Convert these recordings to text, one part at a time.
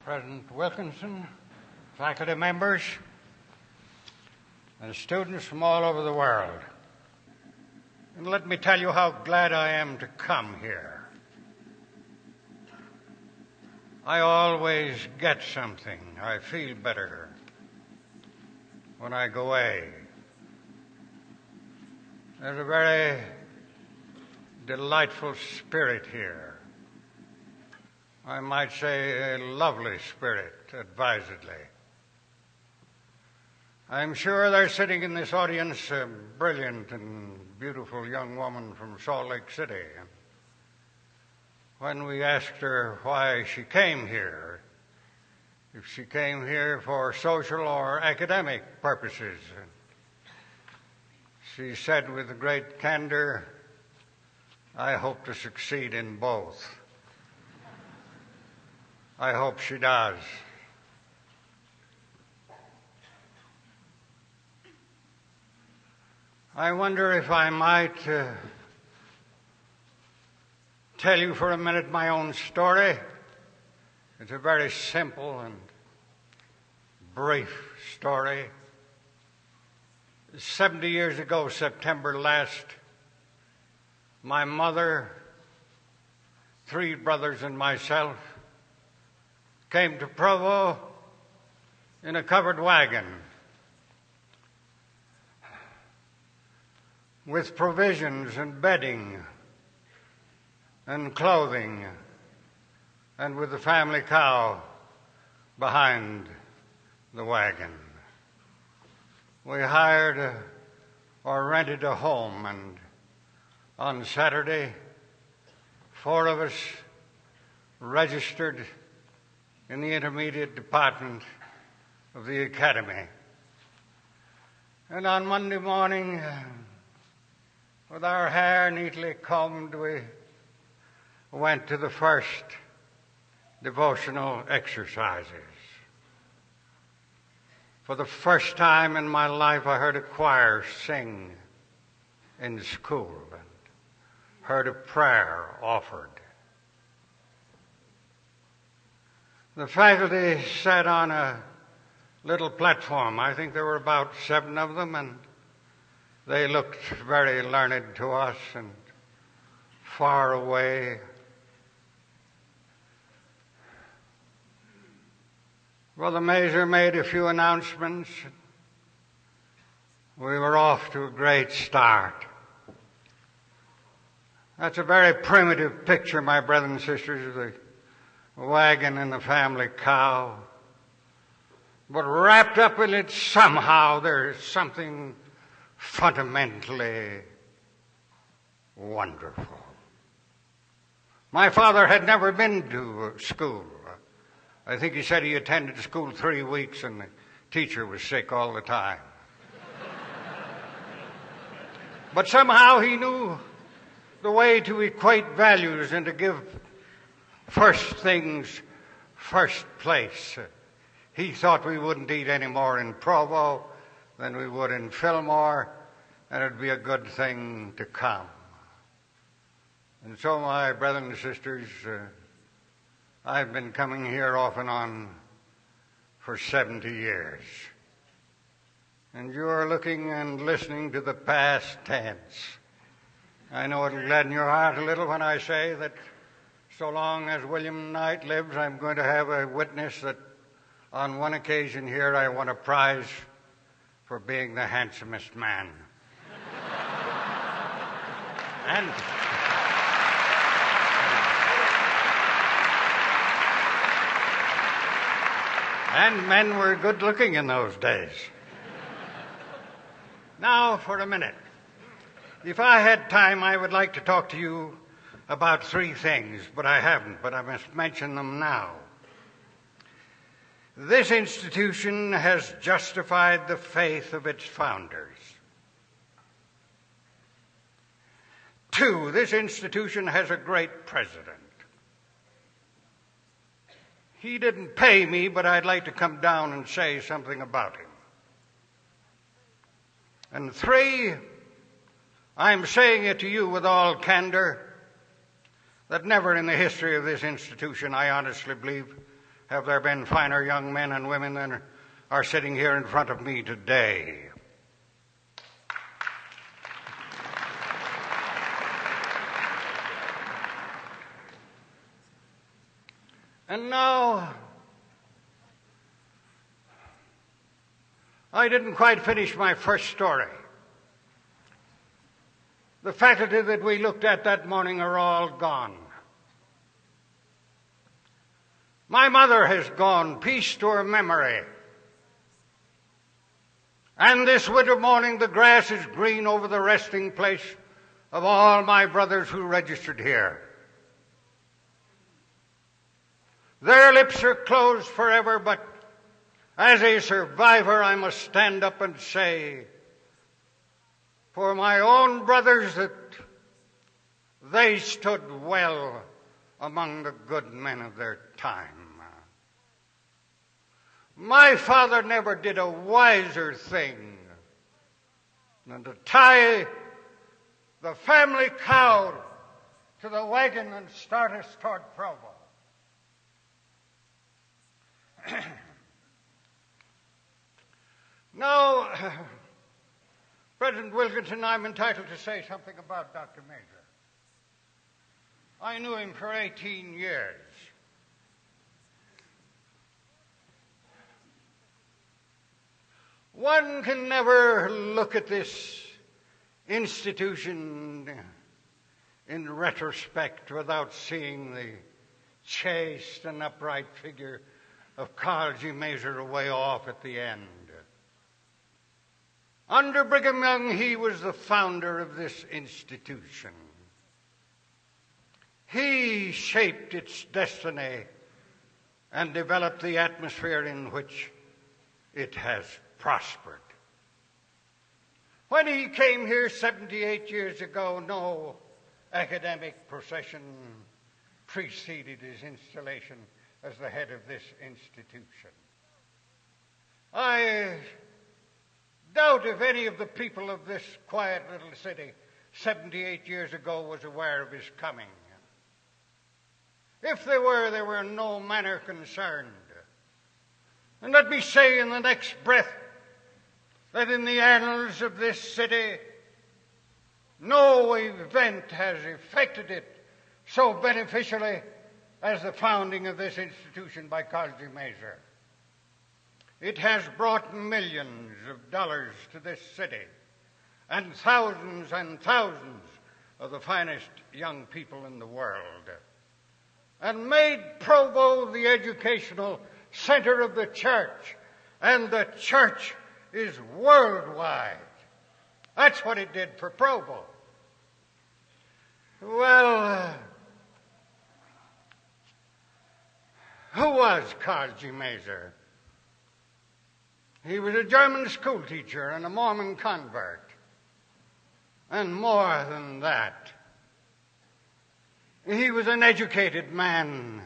President Wilkinson, faculty members, and students from all over the world. And let me tell you how glad I am to come here. I always get something. I feel better when I go away. There's a very delightful spirit here. I might say a lovely spirit, advisedly. I'm sure there's sitting in this audience a brilliant and beautiful young woman from Salt Lake City. When we asked her why she came here, if she came here for social or academic purposes, she said with great candor, "I hope to succeed in both." I hope she does. I wonder if I might tell you for a minute my own story. It's a very simple and brief story. 70 years ago, September last, my mother, 3 brothers and myself came to Provo in a covered wagon with provisions and bedding and clothing, and with the family cow behind the wagon. We hired or rented a home, and on Saturday, 4 of us registered in the intermediate department of the academy. And on Monday morning, with our hair neatly combed, we went to the first devotional exercises. For the first time in my life, I heard a choir sing in school and heard a prayer offered. The faculty sat on a little platform. I think there were about 7 of them, and they looked very learned to us and far away. Brother Mazur made a few announcements. We were off to a great start. That's a very primitive picture, my brothers and sisters, of the wagon and the family cow. But wrapped up in it somehow, there's something fundamentally wonderful. My father had never been to school. I think he said he attended school 3 weeks and the teacher was sick all the time. But somehow he knew the way to equate values and to give first things first place. He thought we wouldn't eat any more in Provo than we would in Fillmore, and it'd be a good thing to come. And so, my brothers and sisters, I've been coming here off and on for 70 years. And you're looking and listening to the past tense. I know it'll gladden your heart a little when I say that so long as William Knight lives, I'm going to have a witness that on one occasion here I won a prize for being the handsomest man. And men were good looking in those days. Now for a minute. If I had time, I would like to talk to you about 3 things, but I haven't, but I must mention them now. This institution has justified the faith of its founders. 2, this institution has a great president. He didn't pay me, but I'd like to come down and say something about him. And 3, I'm saying it to you with all candor, that never in the history of this institution, I honestly believe, have there been finer young men and women than are sitting here in front of me today. And now, I didn't quite finish my first story. The faculty that we looked at that morning are all gone. My mother has gone, peace to her memory. And this winter morning the grass is green over the resting place of all my brothers who registered here. Their lips are closed forever, but as a survivor I must stand up and say, for my own brothers, that they stood well among the good men of their time. My father never did a wiser thing than to tie the family cow to the wagon and start us toward Provo. Now, President Wilkinson, I'm entitled to say something about Dr. Major. I knew him for 18 years. One can never look at this institution in retrospect without seeing the chaste and upright figure of Carl G. Mazur away off at the end. Under Brigham Young, he was the founder of this institution. He shaped its destiny and developed the atmosphere in which it has prospered. When he came here 78 years ago, no academic procession preceded his installation as the head of this institution. I doubt if any of the people of this quiet little city 78 years ago was aware of his coming. If they were in no manner concerned. And let me say in the next breath that in the annals of this city, no event has affected it so beneficially as the founding of this institution by Carl G. Mazur. It has brought millions of dollars to this city and thousands of the finest young people in the world, and made Provo the educational center of the church, and the church is worldwide. That's what it did for Provo. Well, who was Carl G. Mazur? He was a German school teacher and a Mormon convert. And more than that, he was an educated man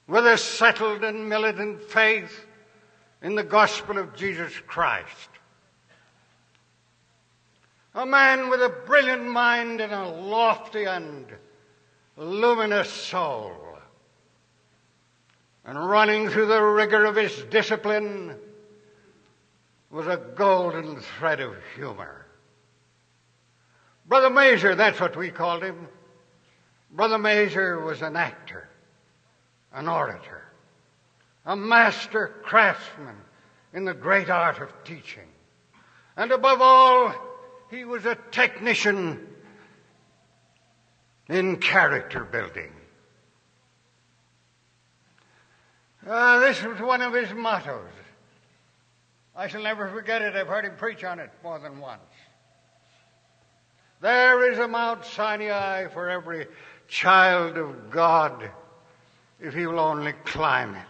with a settled and militant faith in the gospel of Jesus Christ. A man with a brilliant mind and a lofty and luminous soul. And running through the rigor of his discipline was a golden thread of humor. Brother Mazur, that's what we called him. Brother Mazur was an actor, an orator, a master craftsman in the great art of teaching. And above all, he was a technician in character building. This was one of his mottos. I shall never forget it. I've heard him preach on it more than once. There is a Mount Sinai for every child of God if he will only climb it.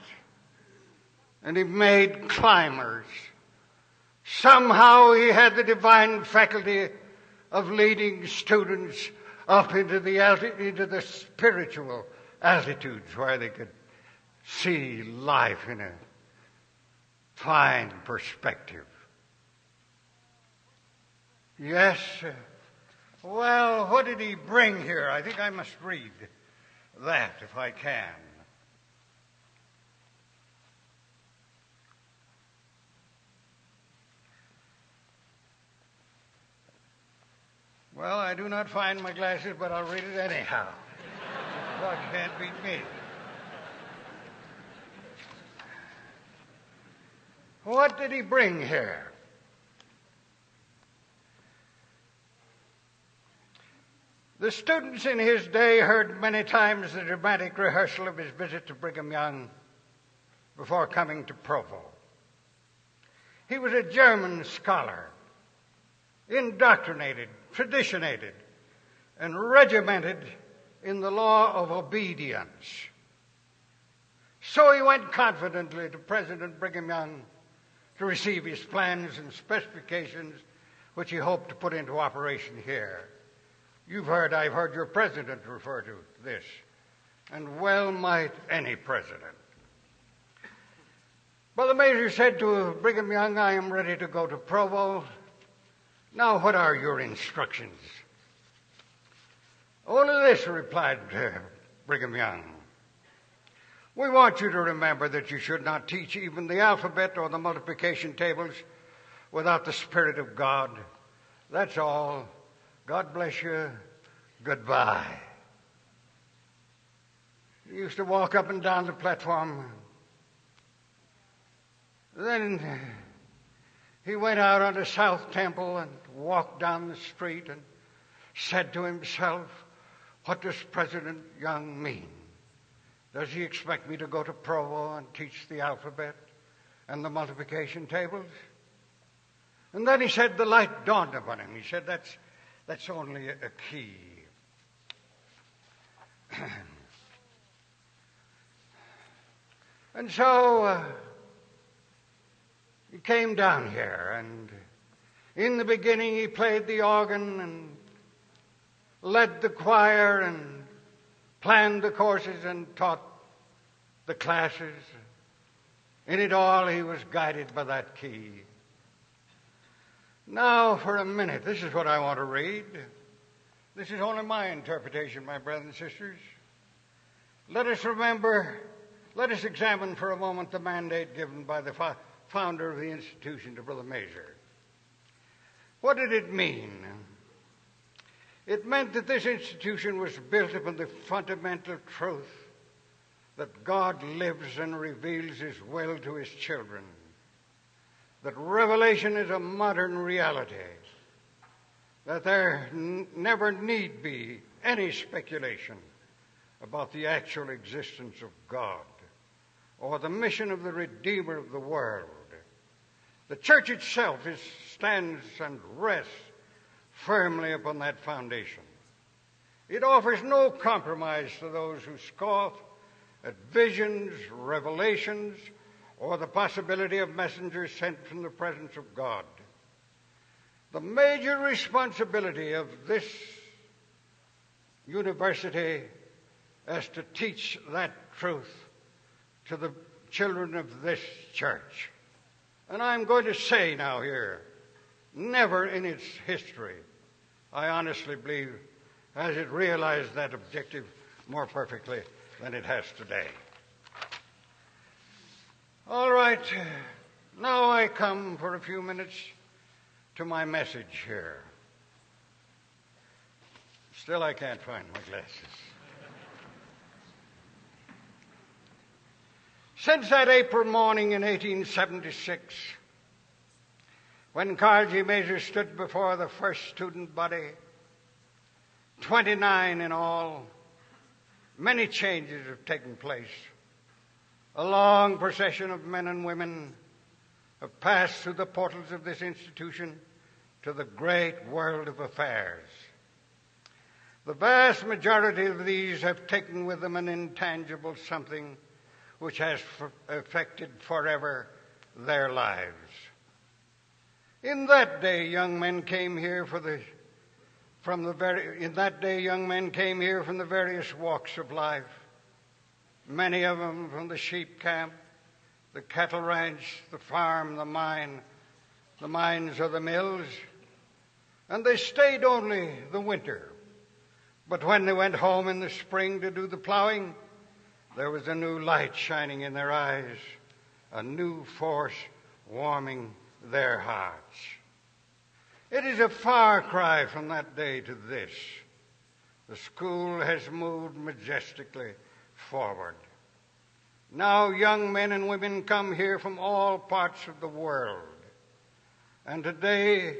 And he made climbers. Somehow he had the divine faculty of leading students up into the spiritual altitudes where they could see life in a fine perspective. Yes. Well, what did he bring here? I think I must read that if I can. Well, I do not find my glasses, but I'll read it anyhow. God can't beat me. What did he bring here? The students in his day heard many times the dramatic rehearsal of his visit to Brigham Young before coming to Provo. He was a German scholar, indoctrinated, traditionated, and regimented in the law of obedience. So he went confidently to President Brigham Young to receive his plans and specifications, which he hoped to put into operation here. I've heard your president refer to this, and well might any president. Brother Major said to Brigham Young, I am ready to go to Provo. Now, what are your instructions? Only this, replied Brigham Young. We want you to remember that you should not teach even the alphabet or the multiplication tables without the Spirit of God. That's all. God bless you. Goodbye. He used to walk up and down the platform. Then he went out on the South Temple and walked down the street and said to himself, what does President Young mean? Does he expect me to go to Provo and teach the alphabet and the multiplication tables? And then he said, the light dawned upon him. He said, that's only a key. And so he came down here, and in the beginning he played the organ and led the choir and planned the courses and taught the classes. In it all, he was guided by that key. Now, for a minute, this is what I want to read. This is only my interpretation, my brothers and sisters. Let us examine for a moment the mandate given by the founder of the institution to Brother Major. What did it mean? It meant that this institution was built upon the fundamental truth that God lives and reveals His will to His children, that revelation is a modern reality, that there never need be any speculation about the actual existence of God or the mission of the Redeemer of the world. The church itself stands and rests firmly upon that foundation. It offers no compromise to those who scoff at visions, revelations, or the possibility of messengers sent from the presence of God. The major responsibility of this university is to teach that truth to the children of this church. And I'm going to say now here, never in its history, I honestly believe, has it realized that objective more perfectly than it has today. All right, now I come for a few minutes to my message here. Still, I can't find my glasses. Since that April morning in 1876, when Carl G. Major stood before the first student body, 29 in all, many changes have taken place. A long procession of men and women have passed through the portals of this institution to the great world of affairs. The vast majority of these have taken with them an intangible something which has affected forever their lives. In that day, young men came here from the various walks of life. Many of them from the sheep camp, the cattle ranch, the farm, the mine, the mines or the mills. And they stayed only the winter. But when they went home in the spring to do the plowing, there was a new light shining in their eyes, a new force warming their hearts. It is a far cry from that day to this. The school has moved majestically forward. Now young men and women come here from all parts of the world. And today,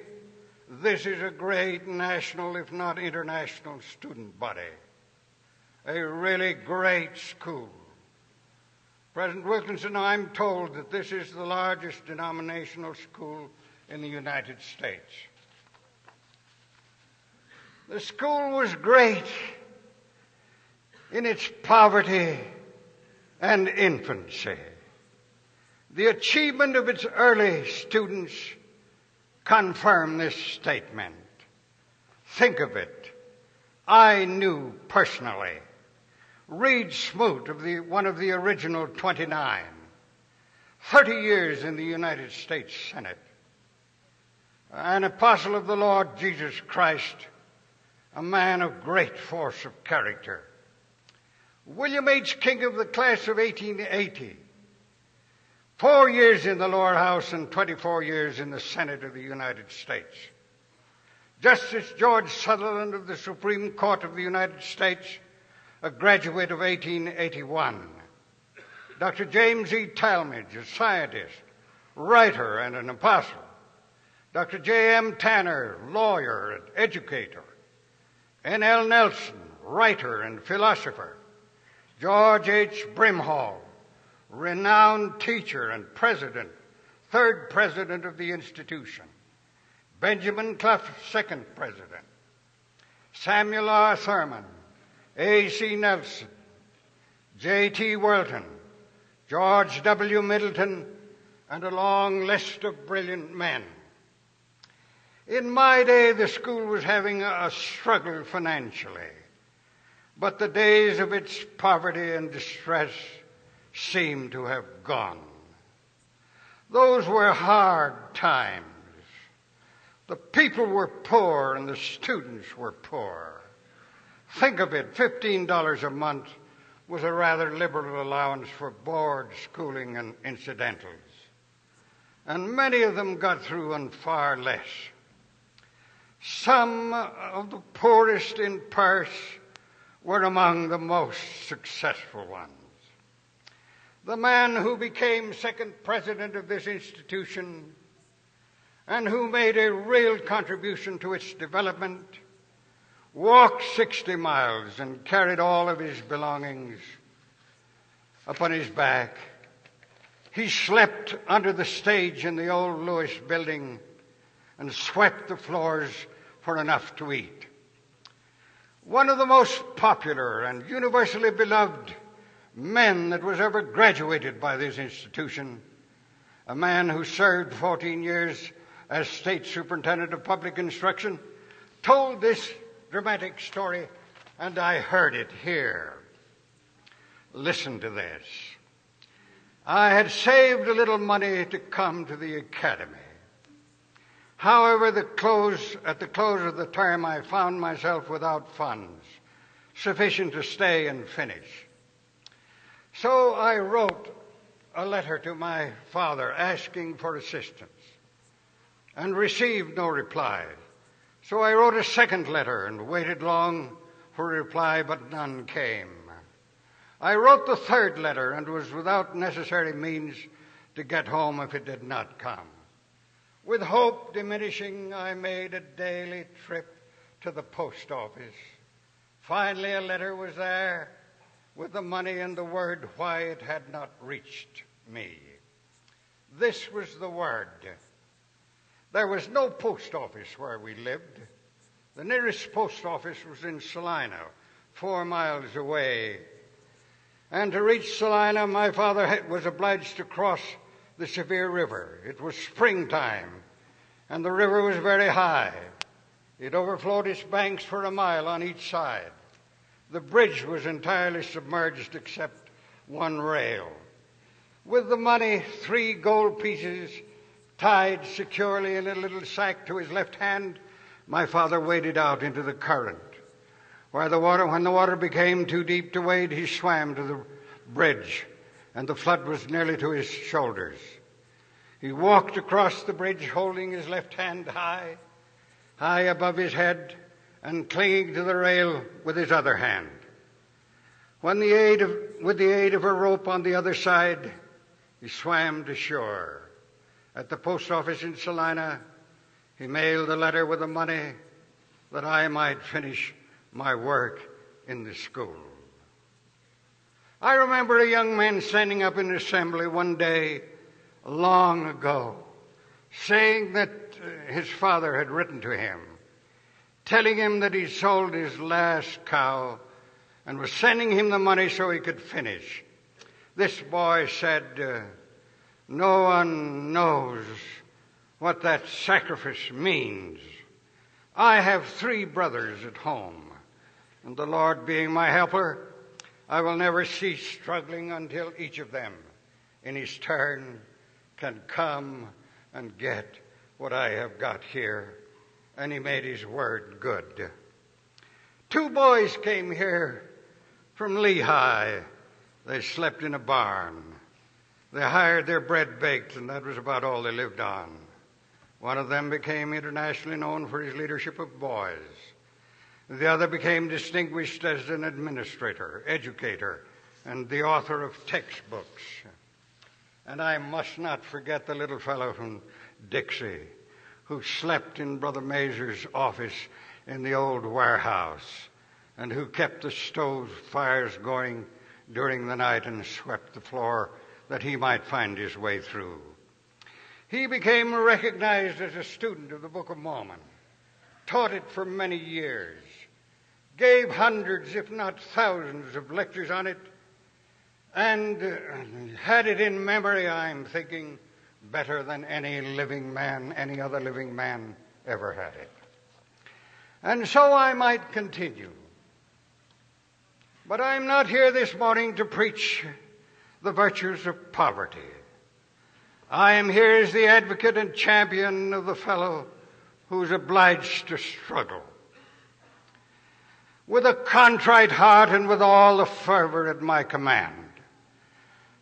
this is a great national, if not international, student body. A really great school. President Wilkinson, I'm told that this is the largest denominational school in the United States. The school was great in its poverty and infancy. The achievement of its early students confirm this statement. Think of it. I knew personally Reed Smoot, one of the original 29, 30 years in the United States Senate, an apostle of the Lord Jesus Christ, a man of great force of character. William H. King of the class of 1880, 4 years in the lower house and 24 years in the Senate of the United States. Justice George Sutherland of the Supreme Court of the United States, a graduate of 1881. Dr. James E. Talmadge, a scientist, writer, and an apostle. Dr. J.M. Tanner, lawyer and educator. N.L. Nelson, writer and philosopher. George H. Brimhall, renowned teacher and president, third president of the institution. Benjamin Clough, second president. Samuel R. Thurman, A.C. Nelson, J.T. Worlton, George W. Middleton, and a long list of brilliant men. In my day, the school was having a struggle financially, but the days of its poverty and distress seem to have gone. Those were hard times. The people were poor and the students were poor. Think of it, $15 a month was a rather liberal allowance for board, schooling, and incidentals. And many of them got through on far less. Some of the poorest in purse were among the most successful ones. The man who became second president of this institution and who made a real contribution to its development walked 60 miles and carried all of his belongings upon his back. He slept under the stage in the old Lewis building and swept the floors for enough to eat. One of the most popular and universally beloved men that was ever graduated by this institution, a man who served 14 years as state superintendent of public instruction, told this dramatic story, and I heard it here. Listen to this. I had saved a little money to come to the academy. However, at the close of the term, I found myself without funds sufficient to stay and finish. So I wrote a letter to my father asking for assistance and received no reply. So I wrote a second letter and waited long for a reply, but none came. I wrote the third letter and was without necessary means to get home if it did not come. With hope diminishing, I made a daily trip to the post office. Finally, a letter was there with the money and the word why it had not reached me. This was the word. There was no post office where we lived. The nearest post office was in Salina, 4 miles away. And to reach Salina, my father was obliged to cross the Sevier River. It was springtime, and the river was very high. It overflowed its banks for a mile on each side. The bridge was entirely submerged except one rail. With the money, 3 gold pieces tied securely in a little sack to his left hand, my father waded out into the current. when the water became too deep to wade, he swam to the bridge, and the flood was nearly to his shoulders. He walked across the bridge, holding his left hand high above his head, and clinging to the rail with his other hand. With the aid of a rope on the other side, he swam to shore. At the post office in Salina, he mailed a letter with the money that I might finish my work in the school. I remember a young man standing up in assembly one day long ago, saying that his father had written to him, telling him that he sold his last cow and was sending him the money so he could finish. This boy said, no one knows what that sacrifice means. I have 3 brothers at home, and the Lord being my helper, I will never cease struggling until each of them, in his turn, can come and get what I have got here. And he made his word good. 2 boys came here from Lehigh. They slept in a barn. They hired their bread baked, and that was about all they lived on. One of them became internationally known for his leadership of boys. The other became distinguished as an administrator, educator, and the author of textbooks. And I must not forget the little fellow from Dixie who slept in Brother Mazur's office in the old warehouse and who kept the stove fires going during the night and swept the floor that he might find his way through. He became recognized as a student of the Book of Mormon, taught it for many years, gave hundreds, if not thousands, of lectures on it, and had it in memory, I'm thinking, better than any other living man ever had it. And so I might continue. But I'm not here this morning to preach the virtues of poverty. I am here as the advocate and champion of the fellow who's obliged to struggle. With a contrite heart and with all the fervor at my command,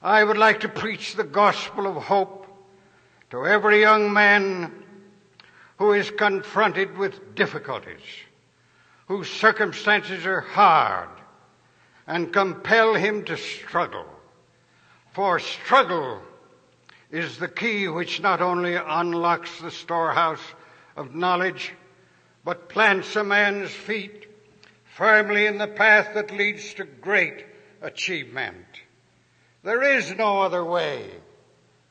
I would like to preach the gospel of hope to every young man who is confronted with difficulties, whose circumstances are hard and compel him to struggle. For struggle is the key which not only unlocks the storehouse of knowledge, but plants a man's feet firmly in the path that leads to great achievement. There is no other way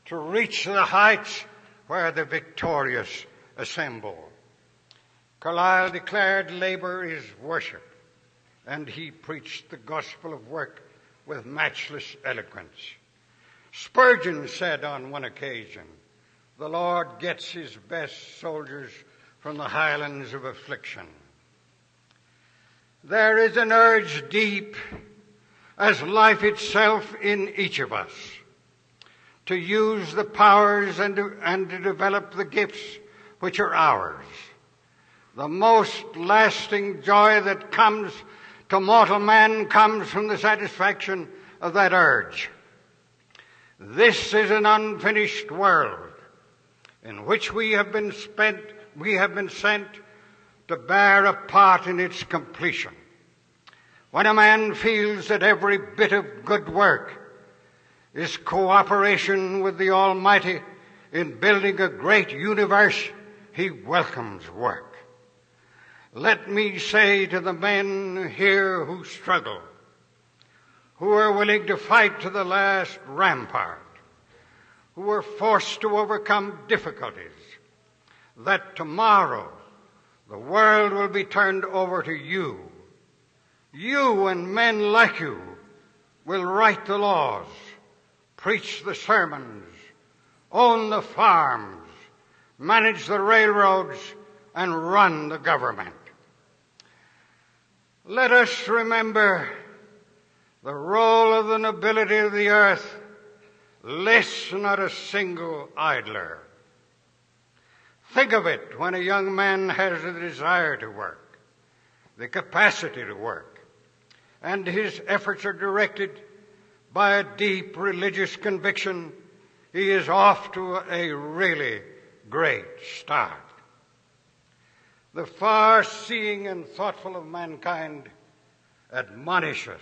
to reach the heights where the victorious assemble. Carlyle declared labor is worship, and he preached the gospel of work with matchless eloquence. Spurgeon said on one occasion, the Lord gets his best soldiers from the highlands of affliction. There is an urge deep as life itself in each of us to use the powers and to develop the gifts which are ours. The most lasting joy that comes to mortal man comes from the satisfaction of that urge. This is an unfinished world in which we have been sent to bear a part in its completion. When a man feels that every bit of good work is cooperation with the Almighty in building a great universe, he welcomes work. Let me say to the men here who struggle, who are willing to fight to the last rampart, who are forced to overcome difficulties, that tomorrow the world will be turned over to you. You and men like you will write the laws, preach the sermons, own the farms, manage the railroads, and run the government. Let us remember the role of the nobility of the earth, less not a single idler. Think of it when a young man has a desire to work. the capacity to work, and his efforts are directed by a deep religious conviction, he is off to a really great start. The far-seeing and thoughtful of mankind admonish us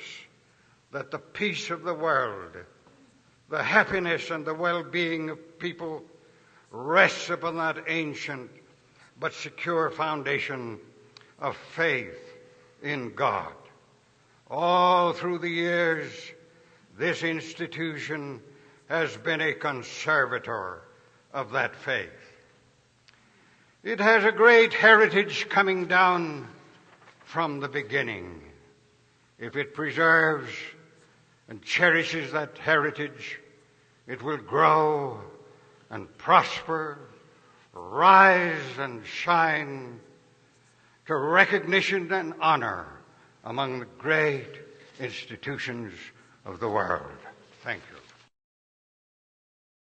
that the peace of the world, the happiness and the well-being of people rests upon that ancient but secure foundation of faith in God. All through the years, this institution has been a conservator of that faith. It has a great heritage coming down from the beginning. If it preserves and cherishes that heritage, it will grow and prosper, rise and shine to recognition and honor among the great institutions of the world. Thank you.